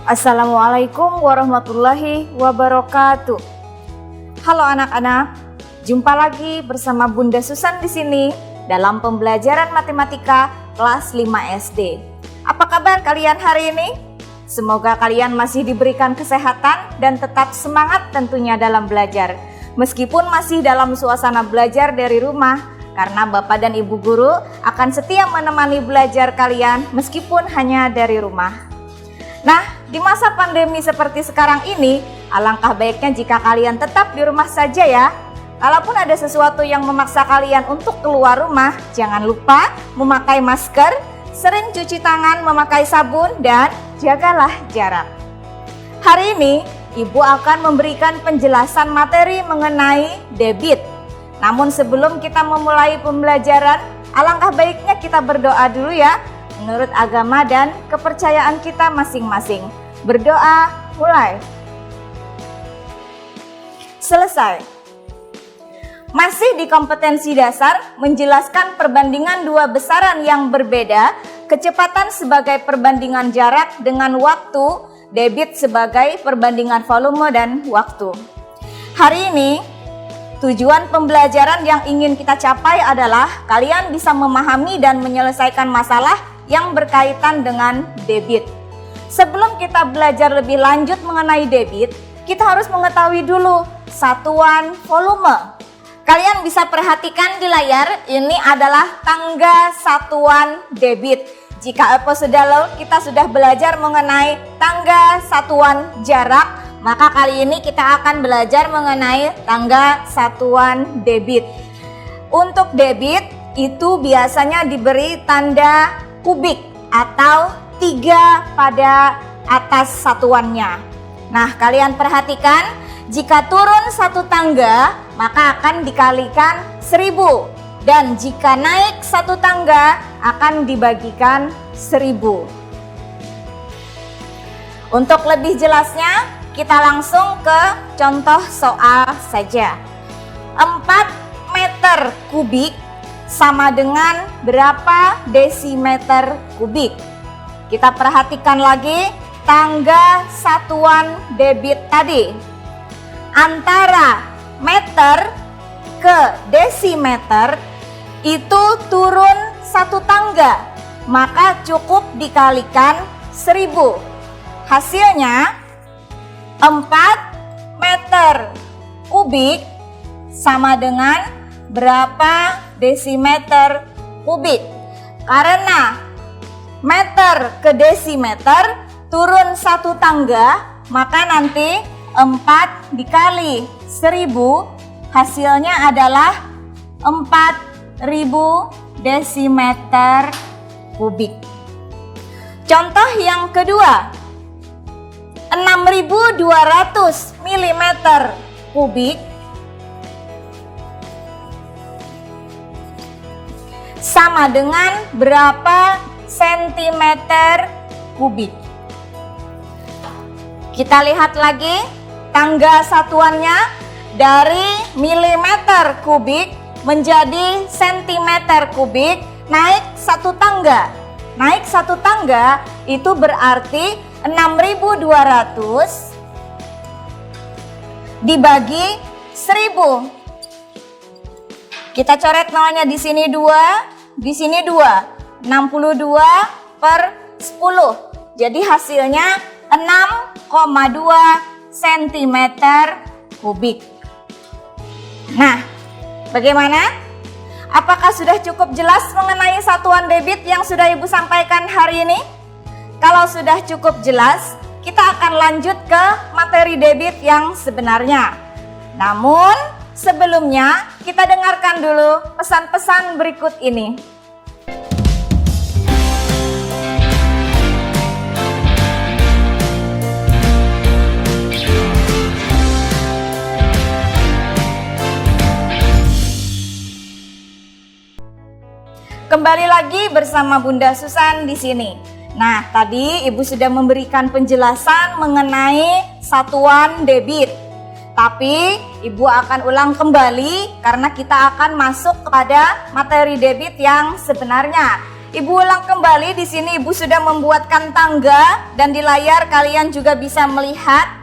Assalamualaikum warahmatullahi wabarakatuh. Halo anak-anak, jumpa lagi bersama Bunda Susan di sini dalam pembelajaran matematika kelas 5 SD. Apa kabar kalian hari ini? Semoga kalian masih diberikan kesehatan dan tetap semangat tentunya dalam belajar. Meskipun masih dalam suasana belajar dari rumah, karena Bapak dan Ibu Guru akan setia menemani belajar kalian meskipun hanya dari rumah. Nah, di masa pandemi seperti sekarang ini, alangkah baiknya jika kalian tetap di rumah saja ya. Kalaupun ada sesuatu yang memaksa kalian untuk keluar rumah, jangan lupa memakai masker, sering cuci tangan, memakai sabun, dan jagalah jarak. Hari ini, Ibu akan memberikan penjelasan materi mengenai debit. Namun sebelum kita memulai pembelajaran, alangkah baiknya kita berdoa dulu ya, menurut agama dan kepercayaan kita masing-masing. Berdoa, mulai. Selesai. Masih di kompetensi dasar, menjelaskan perbandingan dua besaran yang berbeda, kecepatan sebagai perbandingan jarak dengan waktu, debit sebagai perbandingan volume dan waktu. Hari ini, tujuan pembelajaran yang ingin kita capai adalah kalian bisa memahami dan menyelesaikan masalah yang berkaitan dengan debit. Sebelum kita belajar lebih lanjut mengenai debit, kita harus mengetahui dulu satuan volume. Kalian bisa perhatikan di layar, ini adalah tangga satuan debit. Jika episode lalu kita sudah belajar mengenai tangga satuan jarak, maka kali ini kita akan belajar mengenai tangga satuan debit. Untuk debit itu biasanya diberi tanda kubik atau 3 pada atas satuannya. Nah, kalian perhatikan, jika turun satu tangga maka akan dikalikan 1000, dan jika naik satu tangga akan dibagikan 1000. Untuk lebih jelasnya, kita langsung ke contoh soal saja. 4 meter kubik sama dengan berapa desimeter kubik? Kita perhatikan lagi tangga satuan debit tadi. Antara meter ke desimeter itu turun satu tangga, maka cukup dikalikan 1000. Hasilnya 4 meter kubik sama dengan berapa desimeter kubik? Karena meter ke desimeter turun satu tangga, maka nanti 4 dikali 1000 hasilnya adalah 4000 desimeter kubik. Contoh yang kedua, 6200 mm kubik sama dengan berapa sentimeter kubik? Kita lihat lagi tangga satuannya, dari milimeter kubik menjadi sentimeter kubik, naik satu tangga. Naik satu tangga itu berarti 6200 dibagi 1000. Kita coret nolnya di sini 2, di sini 2. 62 per 10. Jadi hasilnya 6,2 cm kubik. Nah, bagaimana? Apakah sudah cukup jelas mengenai satuan debit yang sudah Ibu sampaikan hari ini? Kalau sudah cukup jelas, kita akan lanjut ke materi debit yang sebenarnya. Namun, sebelumnya kita dengarkan dulu pesan-pesan berikut ini. Kembali lagi bersama Bunda Susan di sini. Nah, tadi Ibu sudah memberikan penjelasan mengenai satuan debit. Tapi Ibu akan ulang kembali karena kita akan masuk kepada materi debit yang sebenarnya. Ibu ulang kembali, di sini Ibu sudah membuatkan tangga dan di layar kalian juga bisa melihat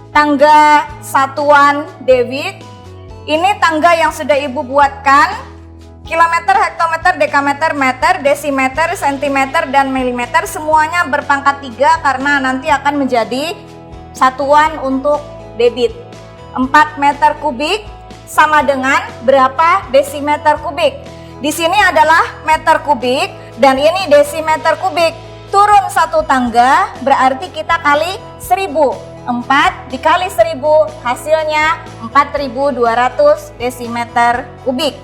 tangga satuan debit. Ini tangga yang sudah Ibu buatkan. Kilometer, hektometer, dekameter, meter, desimeter, sentimeter, dan milimeter semuanya berpangkat 3 karena nanti akan menjadi satuan untuk debit. 4 meter kubik sama dengan berapa desimeter kubik? Di sini adalah meter kubik dan ini desimeter kubik. Turun satu tangga berarti kita kali 1000. 4 dikali 1000 hasilnya 4200 desimeter kubik.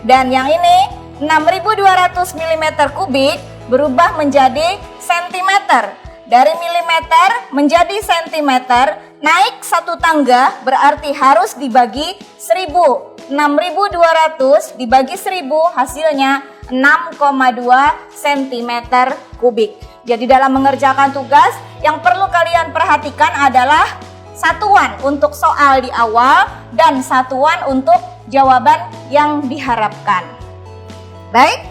Dan yang ini 6200 mm kubik berubah menjadi sentimeter. Dari milimeter menjadi sentimeter, naik satu tangga berarti harus dibagi 1000. 6200 dibagi 1000 hasilnya 6,2 cm kubik. Jadi dalam mengerjakan tugas yang perlu kalian perhatikan adalah satuan untuk soal di awal dan satuan untuk jawaban yang diharapkan. Baik,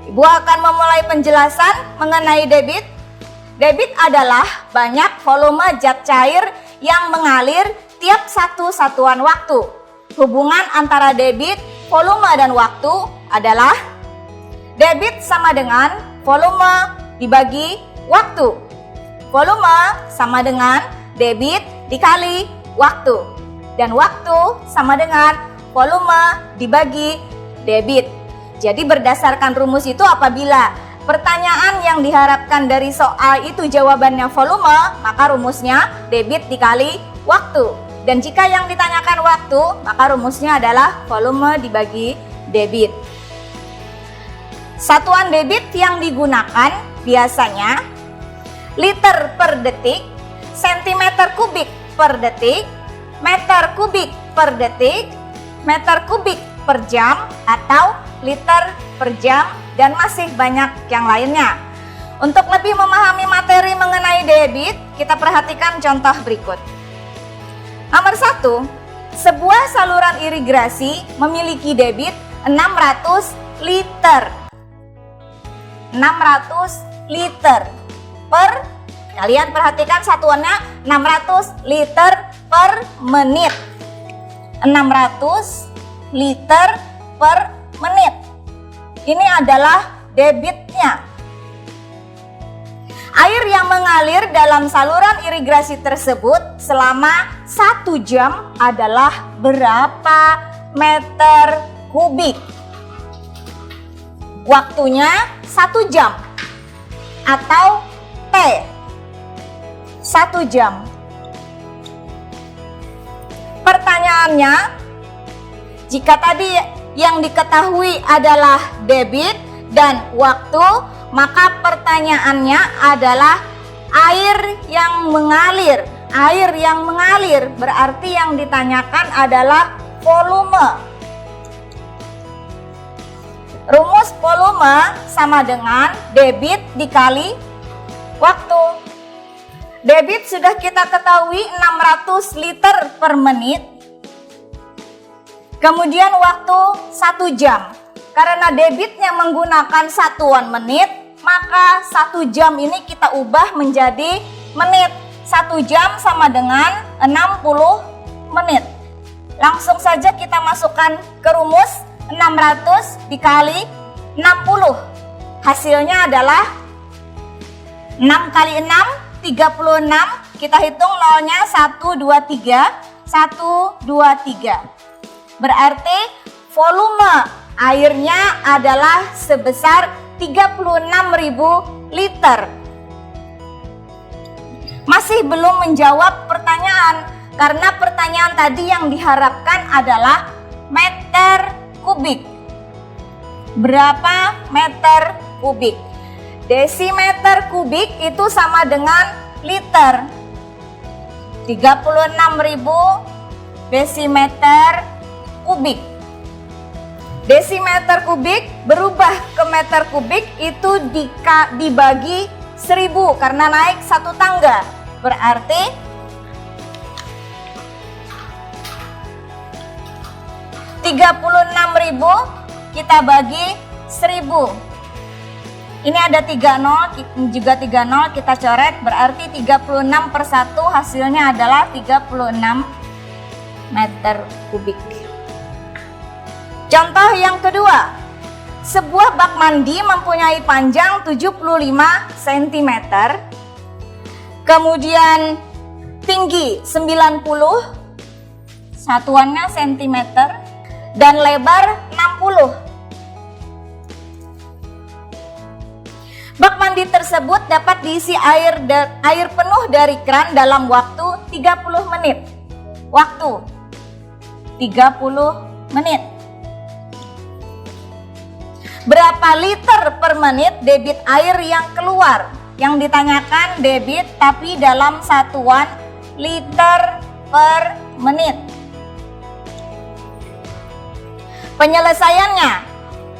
Ibu akan memulai penjelasan mengenai debit. Debit adalah banyak volume zat cair yang mengalir tiap satu satuan waktu. Hubungan antara debit, volume, dan waktu adalah debit sama dengan volume dibagi waktu. Volume sama dengan debit dikali waktu. Dan waktu sama dengan volume dibagi debit. Jadi berdasarkan rumus itu apabila pertanyaan yang diharapkan dari soal itu jawabannya volume, maka rumusnya debit dikali waktu. Dan jika yang ditanyakan waktu, maka rumusnya adalah volume dibagi debit. Satuan debit yang digunakan biasanya liter per detik, sentimeter kubik per detik, meter kubik per detik, meter kubik per jam, atau liter per jam, dan masih banyak yang lainnya. Untuk lebih memahami materi mengenai debit, kita perhatikan contoh berikut. Nomor 1, sebuah saluran irigasi memiliki debit 600 liter. 600 liter per, kalian perhatikan satuannya 600 liter per menit. 600 liter per menit. Ini adalah debitnya. Air yang mengalir dalam saluran irigasi tersebut selama 1 jam adalah berapa meter kubik? Waktunya 1 jam atau T 1 jam. Pertanyaannya, jika tadi yang diketahui adalah debit dan waktu, maka pertanyaannya adalah air yang mengalir. Air yang mengalir berarti yang ditanyakan adalah volume. Rumus volume sama dengan debit dikali waktu. Debit sudah kita ketahui 600 liter per menit. Kemudian waktu 1 jam. Karena debitnya menggunakan satuan menit, maka 1 jam ini kita ubah menjadi menit. 1 jam sama dengan 60 menit. Langsung saja kita masukkan ke rumus 600 dikali 60. Hasilnya adalah 6 kali 6, 36. Kita hitung nolnya 1, 2, 3. 1, 2, 3. Berarti volume airnya adalah sebesar 36.000 liter. Masih belum menjawab pertanyaan, karena pertanyaan tadi yang diharapkan adalah meter kubik. Berapa meter kubik? Desimeter kubik itu sama dengan liter. 36.000 desimeter kubik. Desimeter kubik berubah ke meter kubik itu dibagi 1000 karena naik satu tangga. Berarti 36.000 kita bagi 1000. Ini ada 3 nol, juga 3 nol kita coret, berarti 36 per 1 hasilnya adalah 36 meter kubik. Contoh yang kedua, sebuah bak mandi mempunyai panjang 75 cm, kemudian tinggi 90, satuannya cm, dan lebar 60. Bak mandi tersebut dapat diisi air penuh dari kran dalam waktu 30 menit. Waktu 30 menit. Berapa liter per menit debit air yang keluar? Yang ditanyakan debit tapi dalam satuan liter per menit. Penyelesaiannya,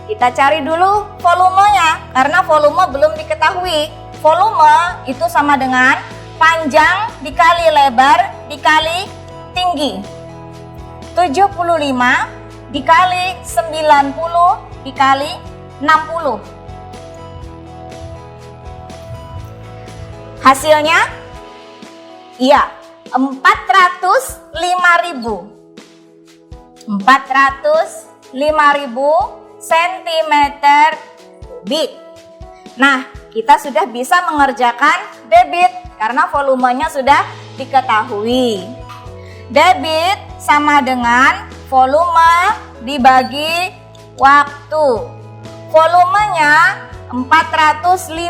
kita cari dulu volumenya karena volume belum diketahui. Volume itu sama dengan panjang dikali lebar dikali tinggi. 75 dikali 90 dikali 60. Hasilnya iya 405.000 cm kubik. Nah, kita sudah bisa mengerjakan debit karena volumenya sudah diketahui. Debit sama dengan volume dibagi waktu. Volumenya 405.000.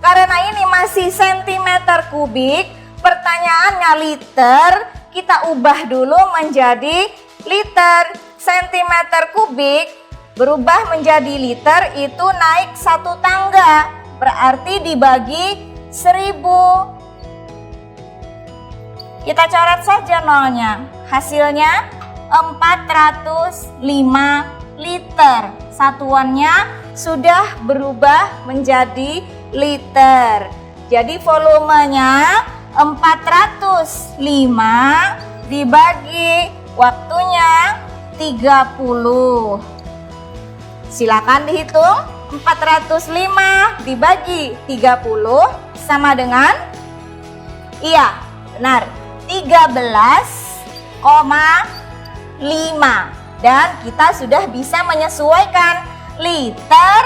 Karena ini masih centimeter kubik, pertanyaannya liter, kita ubah dulu menjadi liter. Sentimeter kubik berubah menjadi liter itu naik 1 tangga, berarti dibagi 1000. Kita coret saja nolnya. Hasilnya 405 liter. Satuannya sudah berubah menjadi liter. Jadi volumenya 405 dibagi waktunya 30. Silakan dihitung. 405 dibagi 30 sama dengan, iya benar, 13,5. Dan kita sudah bisa menyesuaikan liter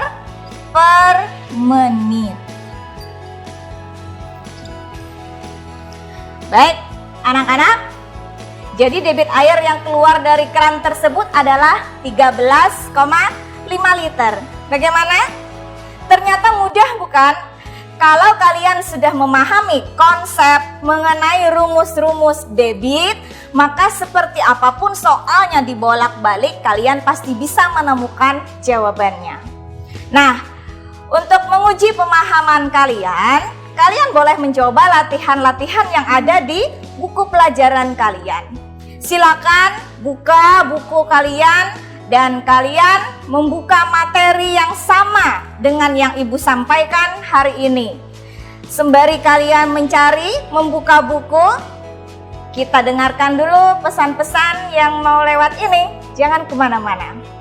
per menit. Baik, anak-anak. Jadi debit air yang keluar dari keran tersebut adalah 13,5 liter. Bagaimana? Ternyata mudah bukan? Kalau kalian sudah memahami konsep mengenai rumus-rumus debit, maka seperti apapun soalnya dibolak-balik, kalian pasti bisa menemukan jawabannya. Nah, untuk menguji pemahaman kalian, kalian boleh mencoba latihan-latihan yang ada di buku pelajaran kalian. Silakan buka buku kalian dan kalian membuka materi yang sama dengan yang Ibu sampaikan hari ini. Sembari kalian mencari, membuka buku, kita dengarkan dulu pesan-pesan yang mau lewat ini. Jangan kemana-mana.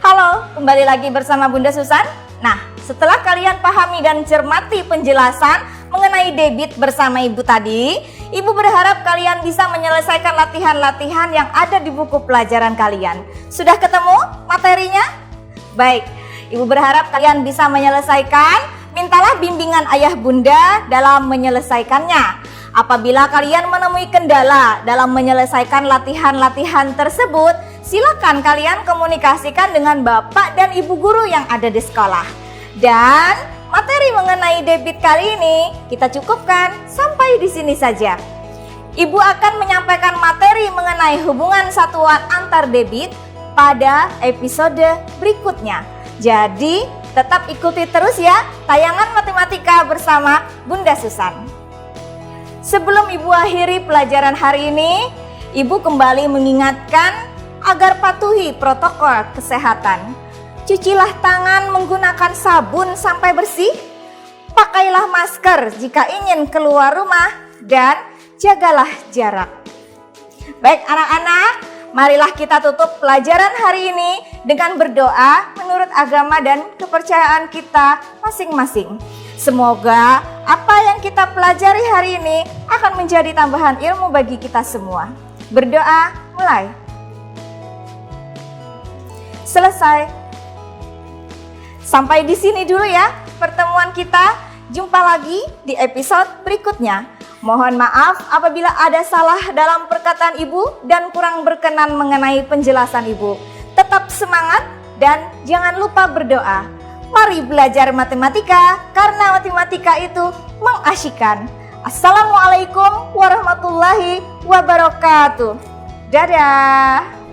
Halo, kembali lagi bersama Bunda Susan. Nah, setelah kalian pahami dan cermati penjelasan mengenai debit bersama Ibu tadi, Ibu berharap kalian bisa menyelesaikan latihan-latihan yang ada di buku pelajaran kalian. Sudah ketemu materinya? Baik, Ibu berharap kalian bisa menyelesaikan. Mintalah bimbingan ayah bunda dalam menyelesaikannya. Apabila kalian menemui kendala dalam menyelesaikan latihan-latihan tersebut, silakan kalian komunikasikan dengan bapak dan ibu guru yang ada di sekolah. Dan materi mengenai debit kali ini kita cukupkan sampai di sini saja. Ibu akan menyampaikan materi mengenai hubungan satuan antar debit pada episode berikutnya. Jadi tetap ikuti terus ya tayangan matematika bersama Bunda Susan. Sebelum Ibu akhiri pelajaran hari ini, Ibu kembali mengingatkan agar patuhi protokol kesehatan. Cucilah tangan menggunakan sabun sampai bersih. Pakailah masker jika ingin keluar rumah dan jagalah jarak. Baik anak-anak, marilah kita tutup pelajaran hari ini dengan berdoa menurut agama dan kepercayaan kita masing-masing. Semoga apa yang kita pelajari hari ini akan menjadi tambahan ilmu bagi kita semua. Berdoa mulai. Selesai. Sampai di sini dulu ya pertemuan kita. Jumpa lagi di episode berikutnya. Mohon maaf apabila ada salah dalam perkataan Ibu dan kurang berkenan mengenai penjelasan Ibu. Tetap semangat dan jangan lupa berdoa. Mari belajar matematika karena matematika itu mengasyikkan. Assalamualaikum warahmatullahi wabarakatuh. Dadah.